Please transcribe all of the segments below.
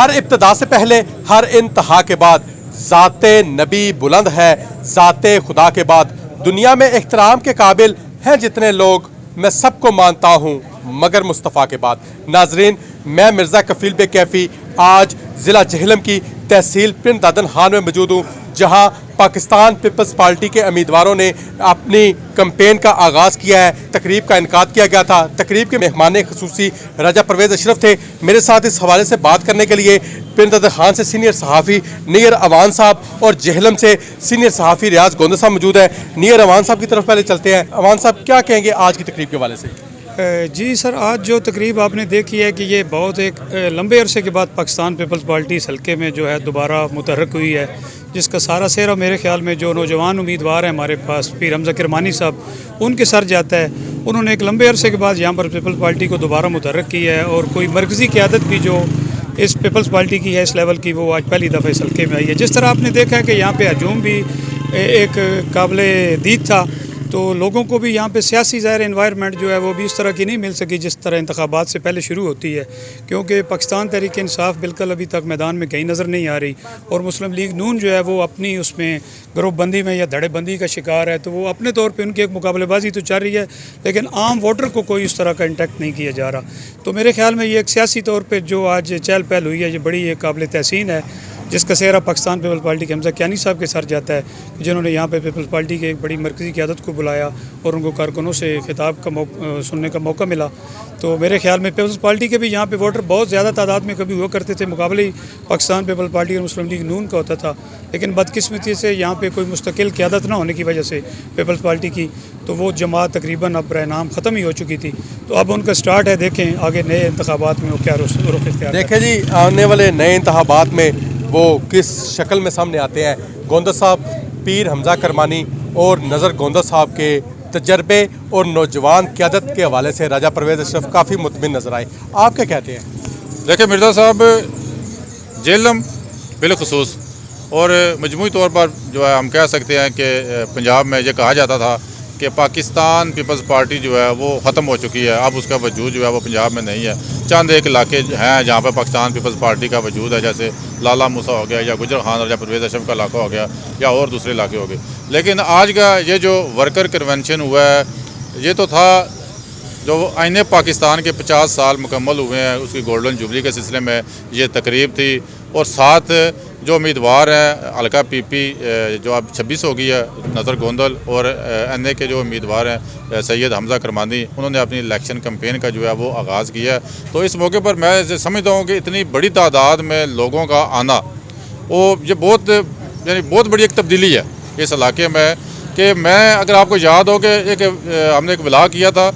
हर इब्तिदा से पहले, हर इंतहा के बाद ज़ाते नबी बुलंद है, ज़ाते खुदा के बाद दुनिया में एहतराम के काबिल हैं जितने लोग, मैं सबको मानता हूँ मगर मुस्तफ़ा के बाद। नाजरीन, मैं मिर्ज़ा कफ़ील बे कैफ़ी आज ज़िला जहलम की तहसील पिंड दादन खान में मौजूद हूँ, जहाँ पाकिस्तान पीपल्स पार्टी के उम्मीदवारों ने अपनी कैंपेन का आगाज़ किया है। तकरीब का इनकाद किया गया था। तकरीब के मेहमान ख़ुसूसी राजा परवेज़ अशरफ थे। मेरे साथ इस हवाले से बात करने के लिए पिंड दादन खान से सीनियर सहाफ़ी नियर अवान साहब और जहलम से सीनियर सहाफ़ी रियाज गोंदा साहब मौजूद है। नियर अवान साहब की तरफ पहले चलते हैं। अवान साहब, क्या कहेंगे आज की तकरीब के हवाले से? जी सर, आज जो तकरीब आपने देखी है कि ये बहुत एक लंबे अरसे के बाद पाकिस्तान पीपल्स पार्टी इस हल्के में जो है दोबारा मुतहर्रिक हुई है, जिसका सारा सेहरा मेरे ख्याल में जो नौजवान उम्मीदवार हैं हमारे पास, पीर हमज़ा किरमानी साहब, उनके सर जाता है। उन्होंने एक लंबे अरसे के बाद यहाँ पर पीपल्स पार्टी को दोबारा मुतहर्रिक किया है और कोई मरकज़ी क़यादत भी जो इस पीपल्स पार्टी की है इस लेवल की, वो आज पहली दफ़ा इस हल्के में आई है। जिस तरह आपने देखा है कि यहाँ पर हजूम भी एक काबिल दीद था, तो लोगों को भी यहाँ पे सियासी ज़ाहिर एनवायरनमेंट जो है वो भी इस तरह की नहीं मिल सकी जिस तरह इंतखाबात से पहले शुरू होती है, क्योंकि पाकिस्तान तहरीक इंसाफ बिल्कुल अभी तक मैदान में कहीं नज़र नहीं आ रही और मुस्लिम लीग नून जो है वो अपनी उसमें ग्रुपबंदी में या धड़ेबंदी का शिकार है। तो वो अपने तौर पर उनकी एक मुकाबलेबाजी तो चल रही है, लेकिन आम वोटर को कोई इस तरह का इंटैक्ट नहीं किया जा रहा। तो मेरे ख्याल में ये एक सियासी तौर पर जो आज चहल पहल हुई है, ये बड़ी एक काबिल तहसीन है, जिसका सेहरा पाकिस्तान पीपल्स पार्टी के हमज़ा किरमानी साहब के सर जाता है, जिन्होंने यहाँ पे पीपल्स पार्टी के एक बड़ी मरकज़ी क़यादत को बुलाया और उनको कारकुनों से खिताब का सुनने का मौका मिला। तो मेरे ख्याल में पीपल्स पार्टी के भी यहाँ पे वोटर बहुत ज़्यादा तादाद में कभी हुआ करते थे, मुकाबले ही पाकिस्तान पीपल्स पार्टी और मुस्लिम लीग नून का होता था, लेकिन बदकिस्मती से यहाँ पर कोई मुस्तकिल क़यादत ना होने की वजह से पीपल्स पार्टी की, तो वो जमात तकरीबन अब नाम ख़त्म ही हो चुकी थी। तो अब उनका स्टार्ट है, देखें आगे नए इंतखाबात में वो क्या रुख इख्तियार। देखें जी, आने वाले नए इंतखाबात में वो किस शक्ल में सामने आते हैं। गोंदा साहब, पीर हमज़ा किरमानी और नज़र गोंदा साहब के तजर्बे और नौजवान क़यादत के हवाले से राजा परवेज़ अशरफ काफ़ी मुतमिन नज़र आए। आप क्या कहते हैं? देखिए मिर्ज़ा साहब, जेहलम बिलखुसूस और मजमूई तौर पर जो है हम कह सकते हैं कि पंजाब में ये कहा जाता था कि पाकिस्तान पीपल्स पार्टी जो है वो ख़त्म हो चुकी है, अब उसका वजूद जो है वो पंजाब में नहीं है। चंद एक इलाके हैं जहाँ पर पाकिस्तान पीपल्स पार्टी का वजूद है, जैसे लाला मूसा हो गया या गुजर खान और या परवेज़ अशरफ का इलाका हो गया या और दूसरे इलाके हो गए। लेकिन आज का ये जो वर्कर कन्वेंशन हुआ है, ये तो था जो आईने पाकिस्तान के 50 साल मुकम्मल हुए हैं उसकी गोल्डन जुबली के सिलसिले में ये तकरीब थी, और साथ जो उम्मीदवार हैं हल्का पीपी जो अब 26 हो गई है, नज़र गोंदल, और NA के जो उम्मीदवार हैं सैयद हमज़ा किरमानी, उन्होंने अपनी इलेक्शन कैंपेन का जो है वो आगाज़ किया है। तो इस मौके पर मैं समझता हूँ कि इतनी बड़ी तादाद में लोगों का आना, वो ये बहुत बड़ी एक तब्दीली है इस इलाके में। कि मैं, अगर आपको याद हो कि हमने एक व्लॉग किया था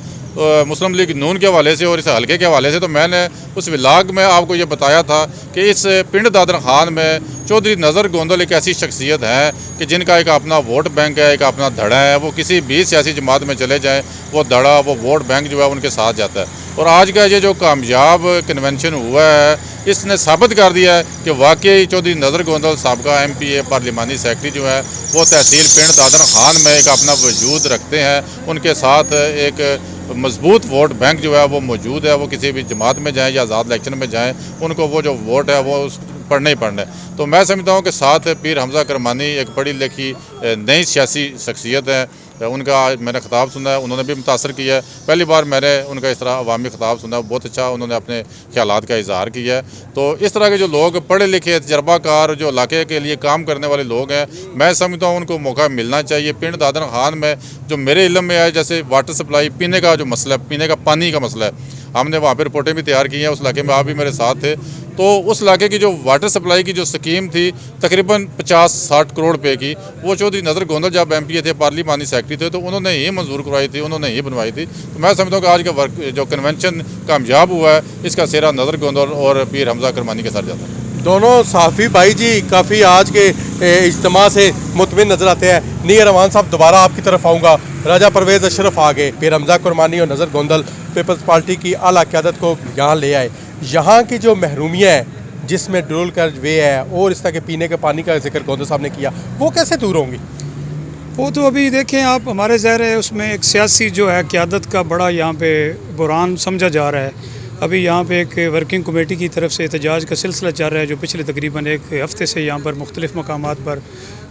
मुस्लिम लीग नून के हवाले से और इस हल्के के हवाले से, तो मैंने उस व्लॉग में आपको ये बताया था कि इस पिंड दादन खान में चौधरी नज़र गोंदल एक ऐसी शख्सियत है कि जिनका एक अपना वोट बैंक है, एक अपना धड़ा है। वो किसी भी सियासी जमात में चले जाएं, वो धड़ा, वो वोट बैंक जो है उनके साथ जाता है। और आज का ये जो कामयाब कन्वेंशन हुआ है, इसने साबित कर दिया है कि वाकई चौधरी नज़र गोंदल साबका MPA पार्लिमानी सेक्रेटरी जो है वो तहसील पिंड दादन खान में एक अपना वजूद रखते हैं। उनके साथ एक मजबूत वोट बैंक जो है वो मौजूद है। वो किसी भी जमात में जाएँ या आज़ाद इलेक्शन में जाएँ, उनको वो जो वोट है वो पढ़ना ही पढ़ना है। तो मैं समझता हूँ कि साथ पीर हमज़ा किरमानी एक पढ़ी लिखी नई सियासी शख्सियत है। उनका मैंने खिताब सुना है, उन्होंने भी मुतासर किया है। पहली बार मैंने उनका इस तरह अवामी खिताब सुना है, बहुत अच्छा उन्होंने अपने ख्यालात का इजहार किया है। तो इस तरह के जो लोग पढ़े लिखे तजर्बाकार जो इलाके के लिए काम करने वाले लोग हैं, मैं समझता हूँ उनको मौका मिलना चाहिए। पिंड दादन खान में जो मेरे इल्म में है, जैसे वाटर सप्लाई, पीने का जो मसला है, पीने का पानी का मसला है, हमने वहाँ पर रिपोर्टें भी तैयार की हैं। उस इलाके में आप भी मेरे साथ थे। तो उस इलाके की जो वाटर सप्लाई की जो स्कीम थी तकरीबन 50-60 करोड़ रुपए की, वो चौधरी नज़र गोंदल जब MPA थे, पार्लिमानी सेक्रेटरी थे, तो उन्होंने ही मंजूर करवाई थी, उन्होंने ही बनवाई थी। तो मैं समझता हूँ कि आज का जो कन्वेंशन कामयाब हुआ है, इसका सेहरा नज़र गोंदल और पीर हमज़ा किरमानी के साथ जाता है। दोनों सहाफ़ी भाई जी काफ़ी आज के इज्तिमा से मुतमिन नज़र आते हैं। नियर अवान साहब, दोबारा आपकी तरफ आऊँगा। राजा परवेज़ अशरफ आ गए, पीर हमज़ा किरमानी और नज़र गोंदल पीपल्स पार्टी की आला क़यादत को यहाँ ले आए। यहाँ की जो महरूमियाँ हैं, जिसमें डोल का वे है और इस तरह के पीने के पानी का जिक्र गोंदा साहब ने किया, वो कैसे दूर होंगी? वो तो अभी देखें आप, हमारे ज़हर है उसमें एक सियासी जो है क़यादत का बड़ा यहाँ पे बुरान समझा जा रहा है। अभी यहाँ पे एक वर्किंग कमेटी की तरफ से एहतजाज का सिलसिला चल रहा है, जो पिछले तकरीबन एक हफ़्ते से यहाँ पर मुख्तलिफ़ मकामात पर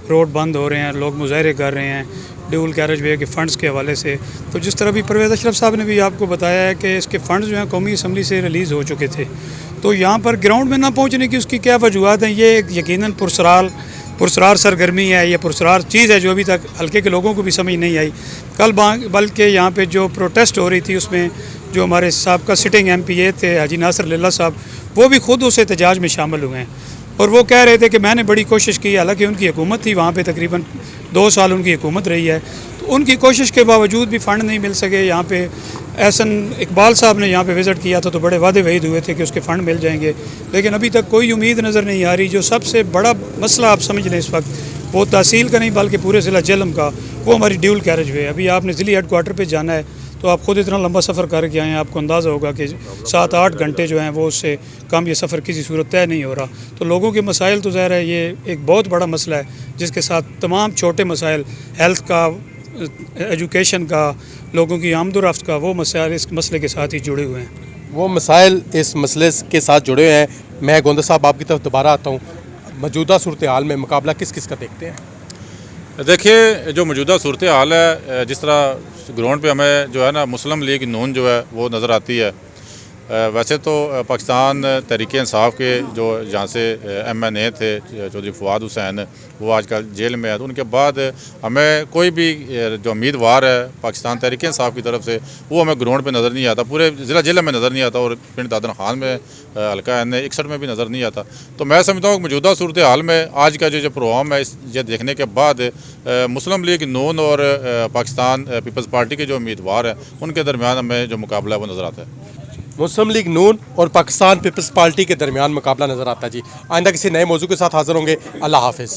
रोड बंद हो रहे हैं, लोग मुजाहरे कर रहे हैं ड्यूल कैरेज वे के फ़ंड्स के हवाले से। तो जिस तरह भी परवेज़ अशरफ साहब ने भी आपको बताया है कि इसके फ़ंड्स जो हैं कौमी असम्बली से रिलीज़ हो चुके थे, तो यहाँ पर ग्राउंड में ना पहुँचने की उसकी क्या वजूहत हैं, ये यकीनन पुरसरार सरगर्मी है, ये पुरसरार चीज़ है जो अभी तक हल्के के लोगों को भी समझ नहीं आई। कल बल्कि यहाँ पे जो प्रोटेस्ट हो रही थी उसमें जो हमारे साहब सिटिंग MPA थे हाजी नासिर लिल्ला साहब, वो भी खुद उस एहतजाज में शामिल हुए हैं और वो कह रहे थे कि मैंने बड़ी कोशिश की, हालांकि उनकी हुकूमत थी वहाँ पे तकरीबन 2 साल उनकी हुकूमत रही है, तो उनकी कोशिश के बावजूद भी फ़ंड नहीं मिल सके। यहाँ पे एहसन इकबाल साहब ने यहाँ पे विज़िट किया था तो बड़े वादे वहीद हुए थे कि उसके फ़ंड मिल जाएंगे, लेकिन अभी तक कोई उम्मीद नज़र नहीं आ रही। जो सबसे बड़ा मसला आप समझ लें इस वक्त, वो तहसील का नहीं बल्कि पूरे ज़िला जेहलम का, वो हमारी ड्यूल कैरेज वे है। अभी आपने ज़िली हेडक्वार्टर पर जाना है तो आप खुद इतना लंबा सफ़र करके आए हैं, आपको अंदाज़ा होगा कि 7-8 घंटे जो हैं वो उससे कम ये सफ़र किसी सूरत तय नहीं हो रहा। तो लोगों के मसाइल तो ज़ाहिर है ये एक बहुत बड़ा मसला है, जिसके साथ तमाम छोटे मसाइल, हेल्थ का, एजुकेशन का, लोगों की आमदोरफ्त का, वो मसाइल इस मसले के साथ ही जुड़े हुए हैं। वो मसाइल इस मसले के साथ जुड़े हैं। मैं गोंदा साहब आपकी तरफ दोबारा आता हूँ। मौजूदा सूरत हाल में मुकाबला किस किस का देखते हैं? देखिए, जो मौजूदा सूरत हाल है, जिस तरह ग्राउंड पे हमें जो है ना मुस्लिम लीग नून जो है वो नज़र आती है। वैसे तो पाकिस्तान तहरीक इंसाफ के जो यहाँ से MNA थे चौधरी फवाद हुसैन, वो आजकल जेल में है, तो उनके बाद हमें कोई भी जो उम्मीदवार है पाकिस्तान तहरीक इंसाफ की तरफ से वो हमें ग्राउंड पे नज़र नहीं आता, पूरे ज़िला जेहलम में नज़र नहीं आता और पिंड दादन खान में हल्का N 61 में भी नज़र नहीं आता। तो मैं समझता हूँ कि मौजूदा सूरत हाल में आज का जो प्रोग्राम है ये देखने के बाद मुस्लिम लीग नून और पाकिस्तान पीपल्स पार्टी के जो उम्मीदवार हैं उनके दरमियान हमें जो मुकाबला है वो नज़र आता है। मुस्लिम लीग नून और पाकिस्तान पीपल्स पार्टी के दरमियान मुकाबला नज़र आता है जी। आइंदा किसी नए मौजू के साथ हाज़िर होंगे। अल्लाह हाफिज़।